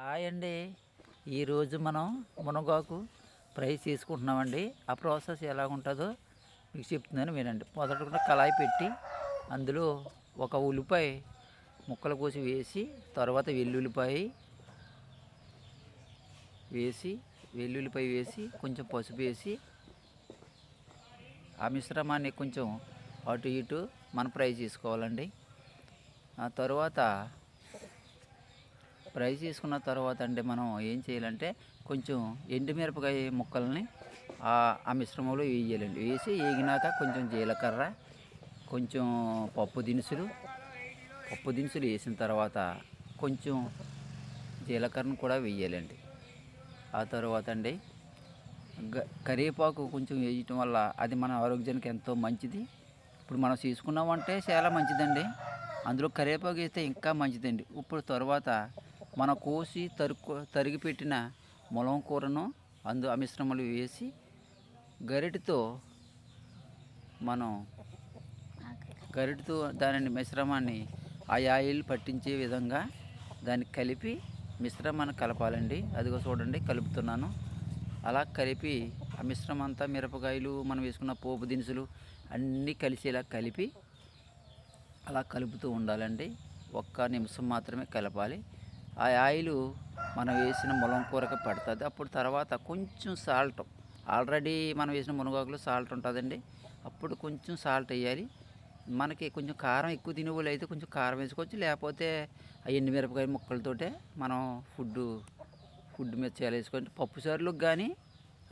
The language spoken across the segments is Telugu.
హాయ్ అండి. ఈరోజు మనం మునగాకు ఫ్రై చేసుకుంటున్నామండి. ఆ ప్రాసెస్ ఎలా ఉంటుందో మీకు చెప్తున్నాను వినండి. మొదట కళాయి పెట్టి అందులో ఒక ఉల్లిపాయ ముక్కలు కోసి వేసి, తర్వాత వెల్లుల్లిపాయ వేసి కొంచెం పసుపు వేసి ఆ మిశ్రమాన్ని కొంచెం అటు ఇటు మనం ఫ్రై చేసుకోవాలండి. ఆ తర్వాత ఫ్రై చేసుకున్న తర్వాత అంటే మనం ఏం చేయాలంటే కొంచెం ఎండుమిరపకాయ ముక్కల్ని ఆ మిశ్రమంలో వేయాలండి. వేసి వేగినాక కొంచెం జీలకర్ర, కొంచెం పప్పు దినుసులు వేసిన తర్వాత కొంచెం జీలకర్రను కూడా వేయాలండి. ఆ తర్వాత అండి కరివేపాకు కొంచెం వేయటం వల్ల అది మన ఆరోగ్యానికి ఎంతో మంచిది. ఇప్పుడు మనం తీసుకున్నామంటే చాలా మంచిదండి. అందులో కరివేపాకు వేస్తే ఇంకా మంచిదండి. ఇప్పుడు తర్వాత మనం కోసి తరిగి పెట్టిన ములం కూరను ఆ మిశ్రమాలు వేసి గరిటెతో మనం దానిని మిశ్రమాన్ని ఆ ఆయిల్ పట్టించే విధంగా దాన్ని కలిపి మిశ్రమాన్ని కలపాలండి. అదిగో చూడండి కలుపుతున్నాను. అలా కలిపి ఆ మిశ్రమం అంతా మిరపకాయలు మనం వేసుకున్న పోపు దినుసులు అన్నీ కలిసేలా కలిపి అలా కలుపుతూ ఉండాలండి. ఒక్క నిమిషం మాత్రమే కలపాలి. ఆ ఆయిల్ మనం వేసిన ములం కూరకి పడుతుంది. అప్పుడు తర్వాత కొంచెం సాల్ట్, ఆల్రెడీ మనం వేసిన మునగాకులో సాల్ట్ ఉంటుందండి. అప్పుడు కొంచెం సాల్ట్ వేయాలి. మనకి కొంచెం కారం ఎక్కువ తినేవాళ్ళు అయితే కొంచెం కారం వేసుకోవచ్చు. లేకపోతే ఆ ఎండుమిరపకాయ ముక్కలతోటే మనం ఫుడ్ మీద చాలా వేసుకోండి. పప్పుసారులకు కానీ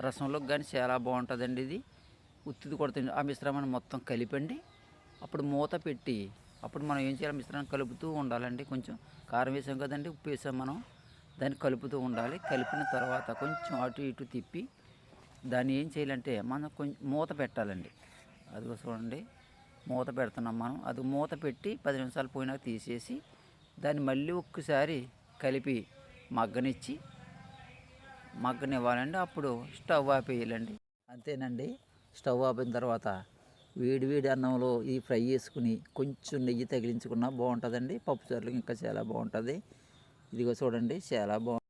రసంలోకి కానీ చాలా బాగుంటుందండి. ఇది ఉత్తిది కొడుతుంది. ఆ మిశ్రమాన్ని మొత్తం కలిపండి. అప్పుడు మూత పెట్టి అప్పుడు మనం ఏం చేయాలి, మిశ్రమాన్ని కలుపుతూ ఉండాలండి. కొంచెం కారం వేసాం కదండి, ఉప్పు వేసాం మనం, దాన్ని కలుపుతూ ఉండాలి. కలిపిన తర్వాత కొంచెం అటు ఇటు తిప్పి దాన్ని ఏం చేయాలంటే మనం కొంచెం మూత పెట్టాలండి. అది చూడండి మూత పెడుతున్నాం మనం. అది మూత పెట్టి 10 నిమిషాలు పోయినాక తీసేసి దాన్ని మళ్ళీ ఒక్కసారి కలిపి మగ్గనివ్వాలండి. అప్పుడు స్టవ్ ఆపేయాలండి. అంతేనండి. స్టవ్ ఆపిన తర్వాత వేడి అన్నంలో ఇది ఫ్రై చేసుకుని కొంచెం నెయ్యి తగిలించుకున్నా బాగుంటుందండి. పప్పుచారులకు ఇంకా చాలా బాగుంటుంది. ఇదిగో చూడండి చాలా బాగుంటుంది.